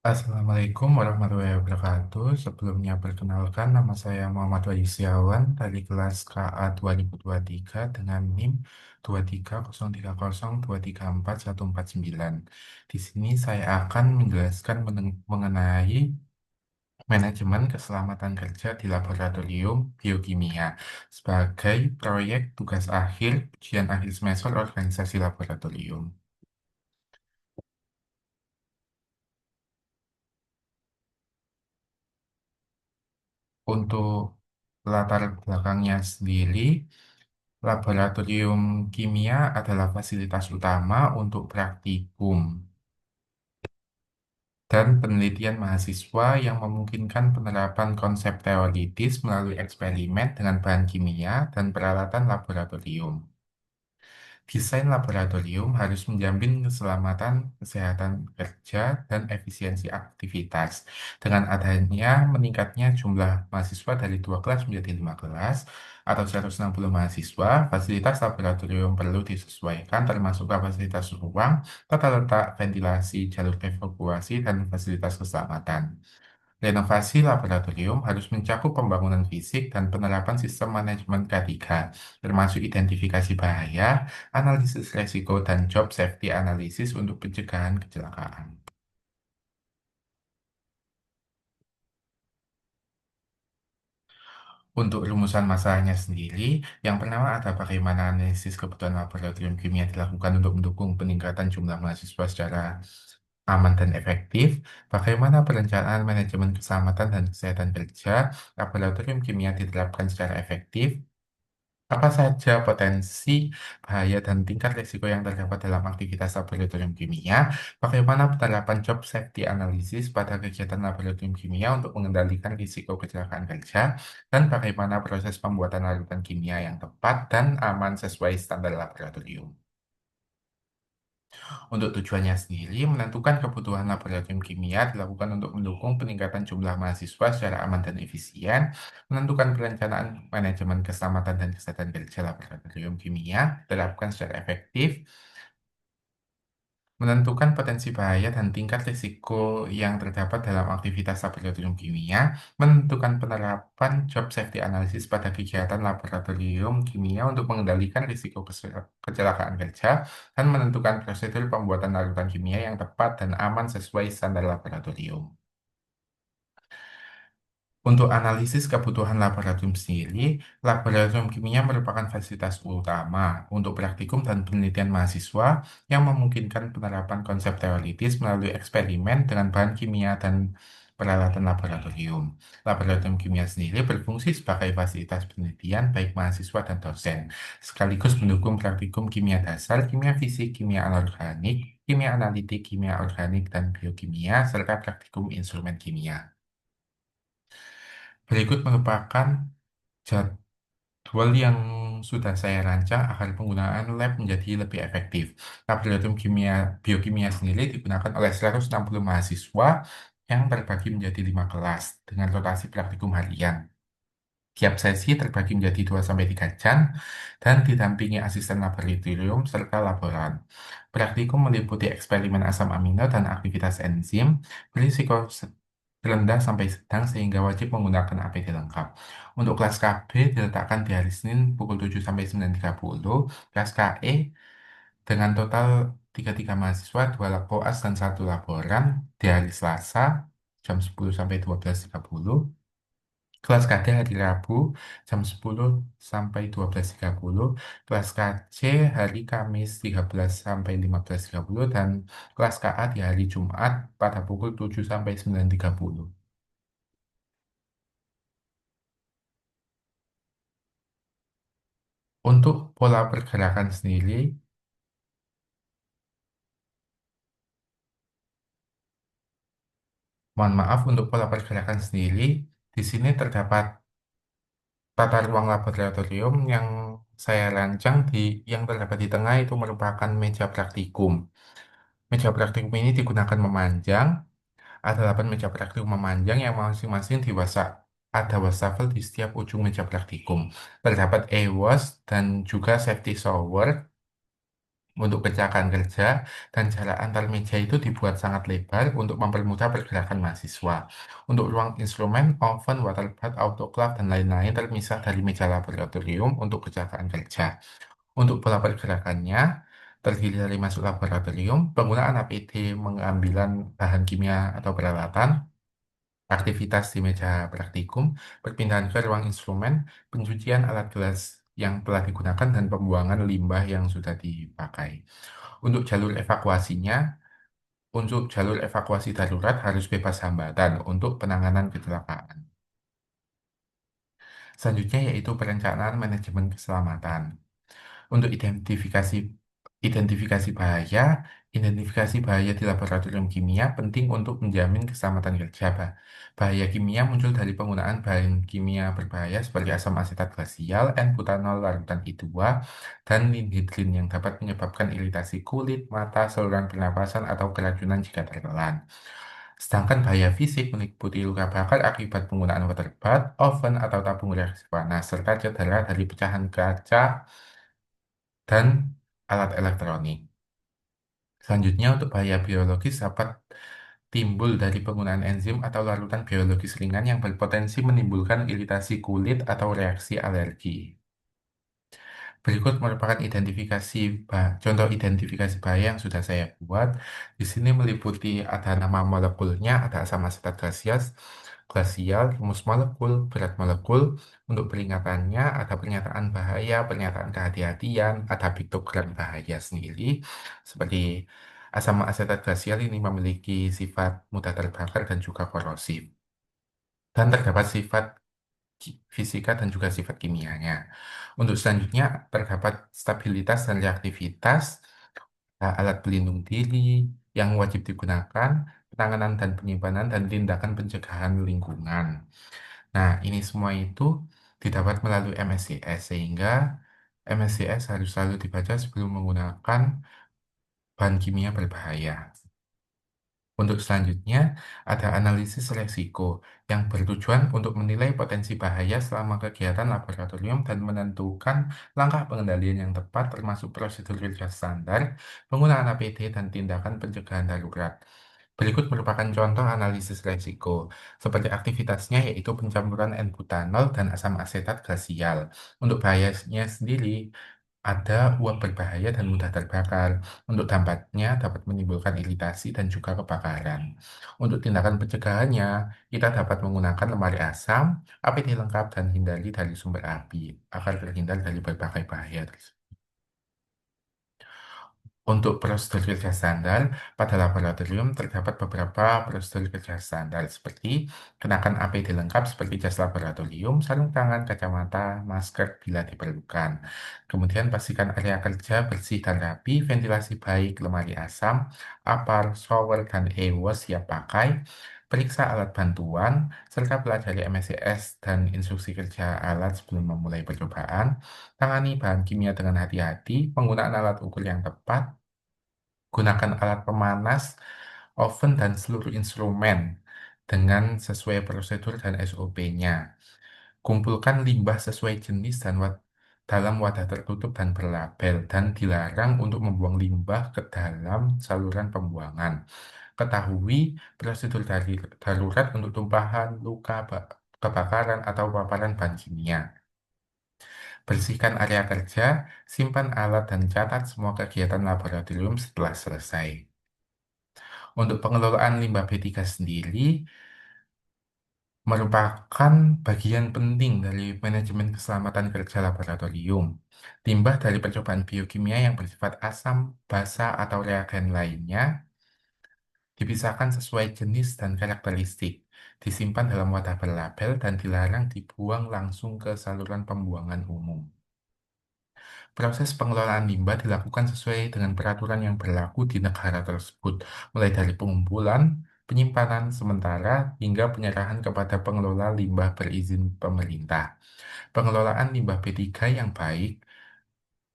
Assalamualaikum warahmatullahi wabarakatuh. Sebelumnya perkenalkan nama saya Muhammad Wahyu Setiawan dari kelas KA 2023 dengan NIM 23030234149. Di sini saya akan menjelaskan mengenai manajemen keselamatan kerja di laboratorium biokimia sebagai proyek tugas akhir ujian akhir semester organisasi laboratorium. Untuk latar belakangnya sendiri, laboratorium kimia adalah fasilitas utama untuk praktikum dan penelitian mahasiswa yang memungkinkan penerapan konsep teoritis melalui eksperimen dengan bahan kimia dan peralatan laboratorium. Desain laboratorium harus menjamin keselamatan, kesehatan kerja, dan efisiensi aktivitas. Dengan adanya meningkatnya jumlah mahasiswa dari 2 kelas menjadi 5 kelas atau 160 mahasiswa, fasilitas laboratorium perlu disesuaikan termasuk kapasitas ruang, tata letak, ventilasi, jalur evakuasi, dan fasilitas keselamatan. Renovasi laboratorium harus mencakup pembangunan fisik dan penerapan sistem manajemen K3, termasuk identifikasi bahaya, analisis resiko, dan job safety analysis untuk pencegahan kecelakaan. Untuk rumusan masalahnya sendiri, yang pertama ada bagaimana analisis kebutuhan laboratorium kimia dilakukan untuk mendukung peningkatan jumlah mahasiswa secara aman dan efektif, bagaimana perencanaan manajemen keselamatan dan kesehatan kerja laboratorium kimia diterapkan secara efektif, apa saja potensi, bahaya, dan tingkat risiko yang terdapat dalam aktivitas laboratorium kimia? Bagaimana penerapan job safety analysis pada kegiatan laboratorium kimia untuk mengendalikan risiko kecelakaan kerja? Dan bagaimana proses pembuatan larutan kimia yang tepat dan aman sesuai standar laboratorium? Untuk tujuannya sendiri, menentukan kebutuhan laboratorium kimia dilakukan untuk mendukung peningkatan jumlah mahasiswa secara aman dan efisien, menentukan perencanaan manajemen keselamatan dan kesehatan kerja laboratorium kimia, diterapkan secara efektif, menentukan potensi bahaya dan tingkat risiko yang terdapat dalam aktivitas laboratorium kimia, menentukan penerapan job safety analysis pada kegiatan laboratorium kimia untuk mengendalikan risiko kecelakaan kerja, dan menentukan prosedur pembuatan larutan kimia yang tepat dan aman sesuai standar laboratorium. Untuk analisis kebutuhan laboratorium sendiri, laboratorium kimia merupakan fasilitas utama untuk praktikum dan penelitian mahasiswa yang memungkinkan penerapan konsep teoritis melalui eksperimen dengan bahan kimia dan peralatan laboratorium. Laboratorium kimia sendiri berfungsi sebagai fasilitas penelitian baik mahasiswa dan dosen, sekaligus mendukung praktikum kimia dasar, kimia fisik, kimia anorganik, kimia analitik, kimia organik, dan biokimia, serta praktikum instrumen kimia. Berikut merupakan jadwal yang sudah saya rancang agar penggunaan lab menjadi lebih efektif. Laboratorium biokimia sendiri digunakan oleh 160 mahasiswa yang terbagi menjadi 5 kelas dengan rotasi praktikum harian. Tiap sesi terbagi menjadi 2 sampai 3 jam dan didampingi asisten laboratorium serta laboran. Praktikum meliputi eksperimen asam amino dan aktivitas enzim, berisiko rendah sampai sedang sehingga wajib menggunakan APD lengkap. Untuk kelas KB diletakkan di hari Senin pukul 7 sampai 9.30, kelas KE dengan total 33 mahasiswa, 2 lab koas dan 1 laboran di hari Selasa jam 10 sampai 12.30. Kelas KD hari Rabu jam 10 sampai 12.30, kelas KC hari Kamis 13 sampai 15.30, dan kelas KA di hari Jumat pada pukul 7 sampai 9.30. Untuk pola pergerakan sendiri, mohon maaf untuk pola pergerakan sendiri, di sini terdapat tata ruang laboratorium yang saya rancang yang terdapat di tengah itu merupakan meja praktikum. Meja praktikum ini digunakan memanjang. Ada 8 meja praktikum memanjang yang masing-masing ada wastafel di setiap ujung meja praktikum. Terdapat e-wash dan juga safety shower Untuk kecelakaan kerja dan jarak antar meja itu dibuat sangat lebar untuk mempermudah pergerakan mahasiswa. Untuk ruang instrumen, oven, water bath, autoclave, dan lain-lain terpisah dari meja laboratorium untuk kecelakaan kerja. Untuk pola pergerakannya, terdiri dari masuk laboratorium, penggunaan APD, pengambilan bahan kimia atau peralatan, aktivitas di meja praktikum, perpindahan ke ruang instrumen, pencucian alat gelas yang telah digunakan, dan pembuangan limbah yang sudah dipakai. Untuk jalur evakuasinya, untuk jalur evakuasi darurat harus bebas hambatan untuk penanganan kecelakaan. Selanjutnya yaitu perencanaan manajemen keselamatan. Untuk identifikasi bahaya, identifikasi bahaya di laboratorium kimia penting untuk menjamin keselamatan kerja. Bahaya kimia muncul dari penggunaan bahan kimia berbahaya seperti asam asetat glasial, N-butanol larutan I2, dan ninhidrin yang dapat menyebabkan iritasi kulit, mata, saluran pernapasan, atau keracunan jika tertelan. Sedangkan bahaya fisik meliputi luka bakar akibat penggunaan water bath, oven, atau tabung reaksi panas, serta cedera dari pecahan kaca dan alat elektronik. Selanjutnya, untuk bahaya biologis dapat timbul dari penggunaan enzim atau larutan biologis ringan yang berpotensi menimbulkan iritasi kulit atau reaksi alergi. Berikut merupakan contoh identifikasi bahaya yang sudah saya buat. Di sini meliputi ada nama molekulnya, ada asam asetat glasial, rumus molekul, berat molekul. Untuk peringatannya ada pernyataan bahaya, pernyataan kehati-hatian, ada piktogram bahaya sendiri. Seperti asam asetat glasial ini memiliki sifat mudah terbakar dan juga korosif. Dan terdapat sifat fisika dan juga sifat kimianya. Untuk selanjutnya terdapat stabilitas dan reaktivitas alat pelindung diri yang wajib digunakan, penanganan dan penyimpanan, dan tindakan pencegahan lingkungan. Nah, ini semua itu didapat melalui MSCS, sehingga MSCS harus selalu dibaca sebelum menggunakan bahan kimia berbahaya. Untuk selanjutnya, ada analisis resiko yang bertujuan untuk menilai potensi bahaya selama kegiatan laboratorium dan menentukan langkah pengendalian yang tepat termasuk prosedur kerja standar, penggunaan APD, dan tindakan pencegahan darurat. Berikut merupakan contoh analisis resiko, seperti aktivitasnya yaitu pencampuran N-butanol dan asam asetat glasial. Untuk bahayanya sendiri, ada uap berbahaya dan mudah terbakar. Untuk dampaknya dapat menimbulkan iritasi dan juga kebakaran. Untuk tindakan pencegahannya, kita dapat menggunakan lemari asam, APD lengkap, dan hindari dari sumber api agar terhindar dari berbagai bahaya tersebut. Untuk prosedur kerja standar, pada laboratorium terdapat beberapa prosedur kerja standar seperti kenakan APD lengkap seperti jas laboratorium, sarung tangan, kacamata, masker bila diperlukan. Kemudian pastikan area kerja bersih dan rapi, ventilasi baik, lemari asam, apar, shower, dan e-wash siap pakai. Periksa alat bantuan, serta pelajari MSCS dan instruksi kerja alat sebelum memulai percobaan. Tangani bahan kimia dengan hati-hati, penggunaan alat ukur yang tepat, gunakan alat pemanas, oven, dan seluruh instrumen dengan sesuai prosedur dan SOP-nya. Kumpulkan limbah sesuai jenis dan dalam wadah tertutup dan berlabel, dan dilarang untuk membuang limbah ke dalam saluran pembuangan. Ketahui prosedur darurat untuk tumpahan, luka, kebakaran, atau paparan bahan kimia. Bersihkan area kerja, simpan alat, dan catat semua kegiatan laboratorium setelah selesai. Untuk pengelolaan limbah B3 sendiri merupakan bagian penting dari manajemen keselamatan kerja laboratorium. Limbah dari percobaan biokimia yang bersifat asam, basa, atau reagen lainnya dipisahkan sesuai jenis dan karakteristik, disimpan dalam wadah berlabel, dan dilarang dibuang langsung ke saluran pembuangan umum. Proses pengelolaan limbah dilakukan sesuai dengan peraturan yang berlaku di negara tersebut, mulai dari pengumpulan, penyimpanan sementara, hingga penyerahan kepada pengelola limbah berizin pemerintah. Pengelolaan limbah B3 yang baik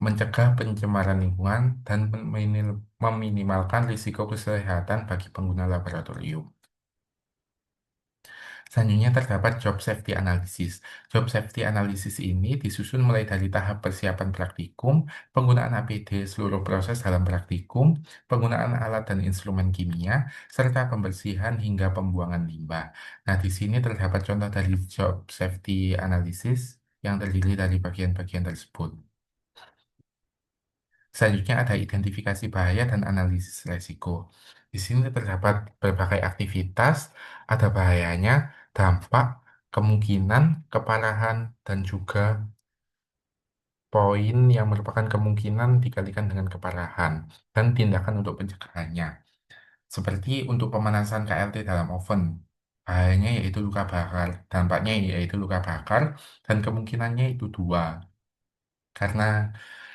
mencegah pencemaran lingkungan dan meminimalkan risiko kesehatan bagi pengguna laboratorium. Selanjutnya terdapat job safety analysis. Job safety analysis ini disusun mulai dari tahap persiapan praktikum, penggunaan APD seluruh proses dalam praktikum, penggunaan alat dan instrumen kimia, serta pembersihan hingga pembuangan limbah. Nah, di sini terdapat contoh dari job safety analysis yang terdiri dari bagian-bagian tersebut. Selanjutnya ada identifikasi bahaya dan analisis resiko. Di sini terdapat berbagai aktivitas, ada bahayanya, dampak, kemungkinan, keparahan, dan juga poin yang merupakan kemungkinan dikalikan dengan keparahan, dan tindakan untuk pencegahannya. Seperti untuk pemanasan KLT dalam oven, bahayanya yaitu luka bakar, dampaknya yaitu luka bakar, dan kemungkinannya itu dua. Karena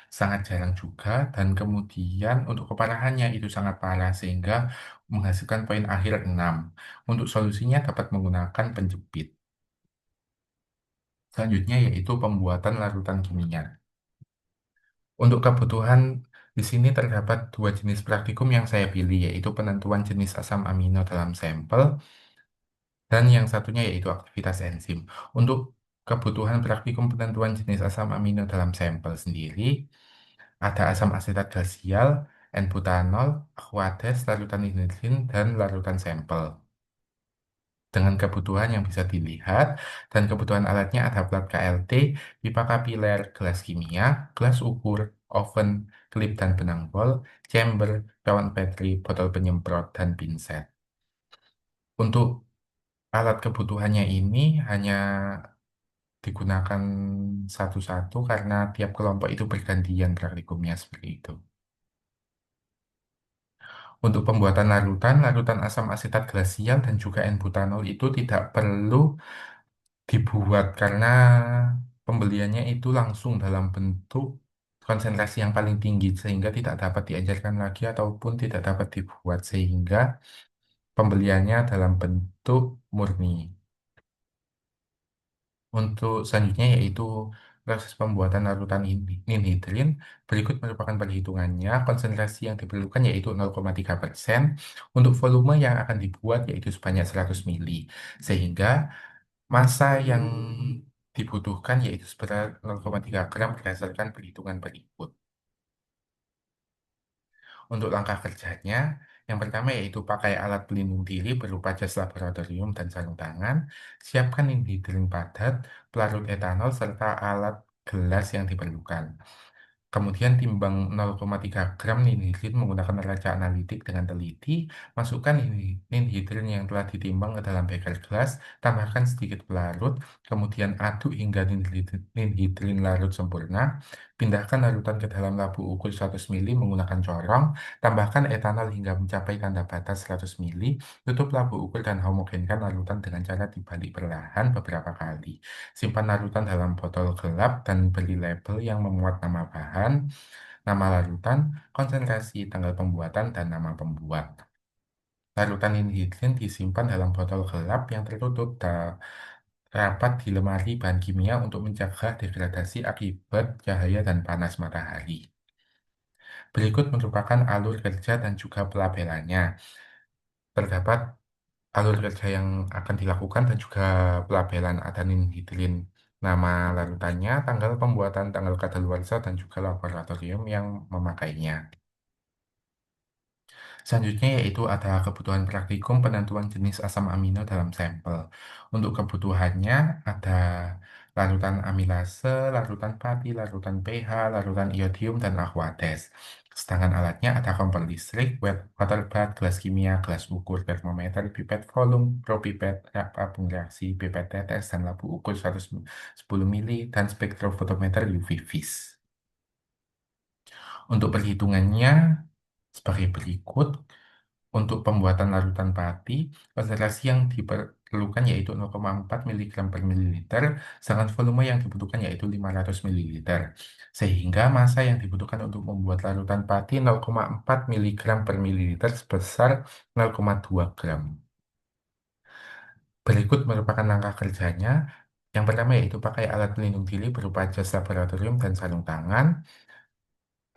sangat jarang juga dan kemudian untuk keparahannya itu sangat parah sehingga menghasilkan poin akhir 6. Untuk solusinya dapat menggunakan penjepit. Selanjutnya yaitu pembuatan larutan kimia. Untuk kebutuhan di sini terdapat dua jenis praktikum yang saya pilih yaitu penentuan jenis asam amino dalam sampel dan yang satunya yaitu aktivitas enzim. Untuk kebutuhan praktikum penentuan jenis asam amino dalam sampel sendiri, ada asam asetat glasial, N-butanol, Aquades, larutan hidrogen, dan larutan sampel. Dengan kebutuhan yang bisa dilihat, dan kebutuhan alatnya ada plat KLT, pipa kapiler, gelas kimia, gelas ukur, oven, klip dan benang bol, chamber, cawan Petri, botol penyemprot, dan pinset. Untuk alat kebutuhannya ini hanya digunakan satu-satu karena tiap kelompok itu bergantian praktikumnya seperti itu. Untuk pembuatan larutan, larutan asam asetat glasial dan juga N-butanol itu tidak perlu dibuat karena pembeliannya itu langsung dalam bentuk konsentrasi yang paling tinggi sehingga tidak dapat diajarkan lagi ataupun tidak dapat dibuat sehingga pembeliannya dalam bentuk murni. Untuk selanjutnya yaitu proses pembuatan larutan ninhidrin. Berikut merupakan perhitungannya. Konsentrasi yang diperlukan yaitu 0,3%. Untuk volume yang akan dibuat yaitu sebanyak 100 mili. Sehingga massa yang dibutuhkan yaitu seberat 0,3 gram berdasarkan perhitungan berikut. Untuk langkah kerjanya, yang pertama yaitu pakai alat pelindung diri berupa jas laboratorium dan sarung tangan, siapkan indihidrin padat, pelarut etanol, serta alat gelas yang diperlukan. Kemudian timbang 0,3 gram ninhidrin menggunakan neraca analitik dengan teliti, masukkan ninhidrin yang telah ditimbang ke dalam beker gelas, tambahkan sedikit pelarut, kemudian aduk hingga ninhidrin larut sempurna, pindahkan larutan ke dalam labu ukur 100 mili menggunakan corong, tambahkan etanol hingga mencapai tanda batas 100 mili, tutup labu ukur dan homogenkan larutan dengan cara dibalik perlahan beberapa kali. Simpan larutan dalam botol gelap dan beri label yang memuat nama bahan, nama larutan, konsentrasi, tanggal pembuatan, dan nama pembuat. Larutan inhidrin disimpan dalam botol gelap yang tertutup rapat di lemari bahan kimia untuk mencegah degradasi akibat cahaya dan panas matahari. Berikut merupakan alur kerja dan juga pelabelannya. Terdapat alur kerja yang akan dilakukan dan juga pelabelan adanin hidrin nama larutannya, tanggal pembuatan, tanggal kadaluarsa, dan juga laboratorium yang memakainya. Selanjutnya yaitu ada kebutuhan praktikum penentuan jenis asam amino dalam sampel. Untuk kebutuhannya ada larutan amilase, larutan pati, larutan pH, larutan iodium, dan aquades. Sedangkan alatnya ada kompor listrik, wet water bath, gelas kimia, gelas ukur, termometer, pipet volume, propipet, tabung reaksi, pipet tetes, dan labu ukur 110 mili, dan spektrofotometer UV vis. Untuk perhitungannya sebagai berikut. Untuk pembuatan larutan pati, konsentrasi yang diperlukan yaitu 0,4 mg per mililiter, sedangkan volume yang dibutuhkan yaitu 500 mililiter. Sehingga massa yang dibutuhkan untuk membuat larutan pati 0,4 mg per mililiter sebesar 0,2 gram. Berikut merupakan langkah kerjanya. Yang pertama yaitu pakai alat pelindung diri berupa jas laboratorium dan sarung tangan.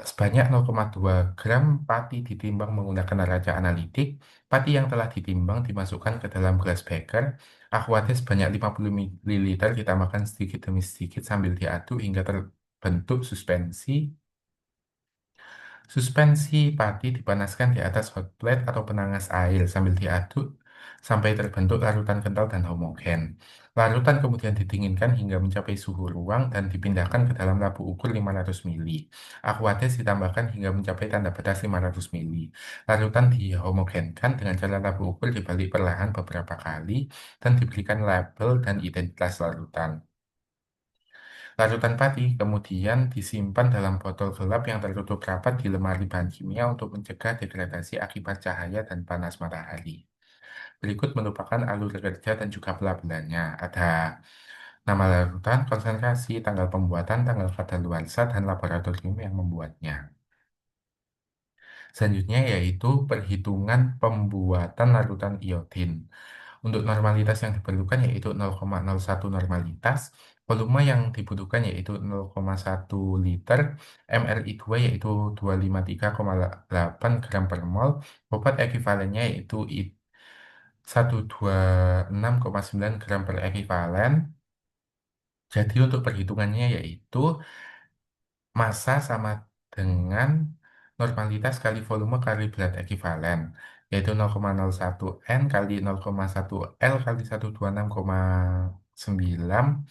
Sebanyak 0,2 gram pati ditimbang menggunakan neraca analitik. Pati yang telah ditimbang dimasukkan ke dalam gelas beker. Aquates sebanyak 50 ml ditambahkan sedikit demi sedikit sambil diaduk hingga terbentuk suspensi. Suspensi pati dipanaskan di atas hot plate atau penanas air sambil diaduk sampai terbentuk larutan kental dan homogen. Larutan kemudian didinginkan hingga mencapai suhu ruang dan dipindahkan ke dalam labu ukur 500 ml. Aquates ditambahkan hingga mencapai tanda batas 500 ml. Larutan dihomogenkan dengan cara labu ukur dibalik perlahan beberapa kali dan diberikan label dan identitas larutan. Larutan pati kemudian disimpan dalam botol gelap yang tertutup rapat di lemari bahan kimia untuk mencegah degradasi akibat cahaya dan panas matahari. Berikut merupakan alur kerja dan juga pelabelannya. Ada nama larutan, konsentrasi, tanggal pembuatan, tanggal kadaluarsa, dan laboratorium yang membuatnya. Selanjutnya yaitu perhitungan pembuatan larutan iodin. Untuk normalitas yang diperlukan yaitu 0,01 normalitas, volume yang dibutuhkan yaitu 0,1 liter, mRI2 yaitu 253,8 gram per mol, bobot ekuivalennya yaitu 126,9 gram per ekivalen. Jadi untuk perhitungannya yaitu massa sama dengan normalitas kali volume kali berat ekuivalen, yaitu 0,01 N kali 0,1 L kali 126,9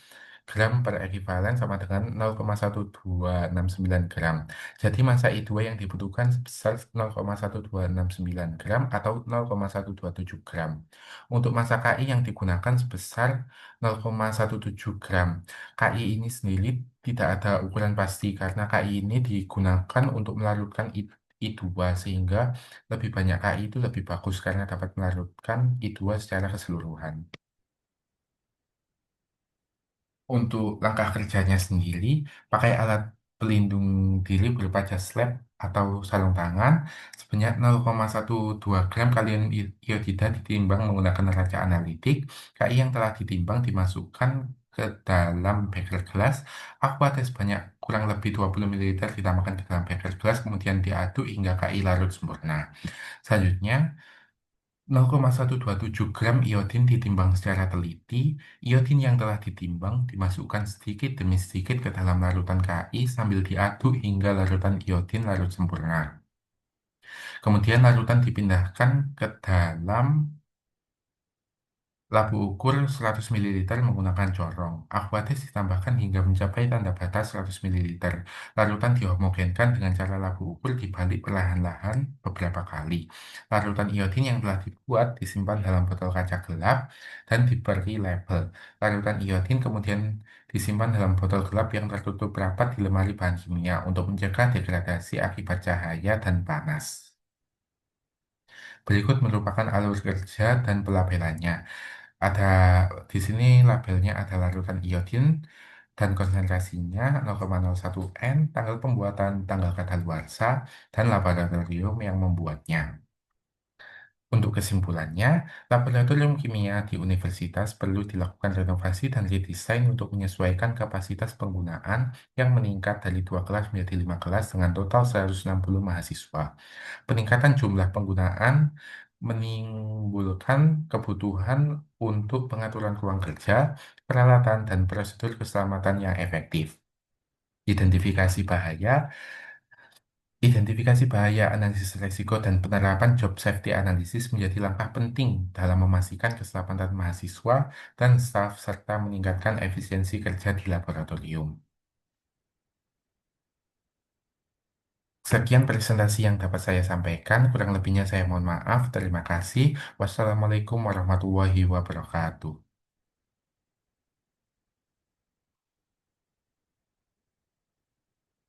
gram per ekivalen sama dengan 0,1269 gram. Jadi massa I2 yang dibutuhkan sebesar 0,1269 gram atau 0,127 gram. Untuk massa KI yang digunakan sebesar 0,17 gram. KI ini sendiri tidak ada ukuran pasti karena KI ini digunakan untuk melarutkan I2 sehingga lebih banyak KI itu lebih bagus karena dapat melarutkan I2 secara keseluruhan. Untuk langkah kerjanya sendiri, pakai alat pelindung diri berupa jas lab atau sarung tangan sebanyak 0,12 gram kalium iodida ditimbang menggunakan neraca analitik. KI yang telah ditimbang dimasukkan ke dalam beker gelas. Aqua sebanyak kurang lebih 20 ml ditambahkan ke dalam beker gelas, kemudian diaduk hingga KI larut sempurna. Selanjutnya, 0,127 gram iodin ditimbang secara teliti. Iodin yang telah ditimbang dimasukkan sedikit demi sedikit ke dalam larutan KI sambil diaduk hingga larutan iodin larut sempurna. Kemudian larutan dipindahkan ke dalam labu ukur 100 ml menggunakan corong. Aquatis ditambahkan hingga mencapai tanda batas 100 ml. Larutan dihomogenkan dengan cara labu ukur dibalik perlahan-lahan beberapa kali. Larutan iodin yang telah dibuat disimpan dalam botol kaca gelap dan diberi label. Larutan iodin kemudian disimpan dalam botol gelap yang tertutup rapat di lemari bahan kimia untuk mencegah degradasi akibat cahaya dan panas. Berikut merupakan alur kerja dan pelabelannya. Ada di sini labelnya ada larutan iodin dan konsentrasinya 0,01 N, tanggal pembuatan, tanggal kadaluarsa, dan laboratorium yang membuatnya. Untuk kesimpulannya, laboratorium kimia di universitas perlu dilakukan renovasi dan redesain untuk menyesuaikan kapasitas penggunaan yang meningkat dari 2 kelas menjadi 5 kelas dengan total 160 mahasiswa. Peningkatan jumlah penggunaan menimbulkan kebutuhan untuk pengaturan ruang kerja, peralatan, dan prosedur keselamatan yang efektif. Identifikasi bahaya, Identifikasi bahaya, analisis risiko, dan penerapan job safety analysis menjadi langkah penting dalam memastikan keselamatan mahasiswa dan staf serta meningkatkan efisiensi kerja di laboratorium. Sekian presentasi yang dapat saya sampaikan, kurang lebihnya saya mohon maaf. Terima kasih. Wassalamualaikum warahmatullahi wabarakatuh.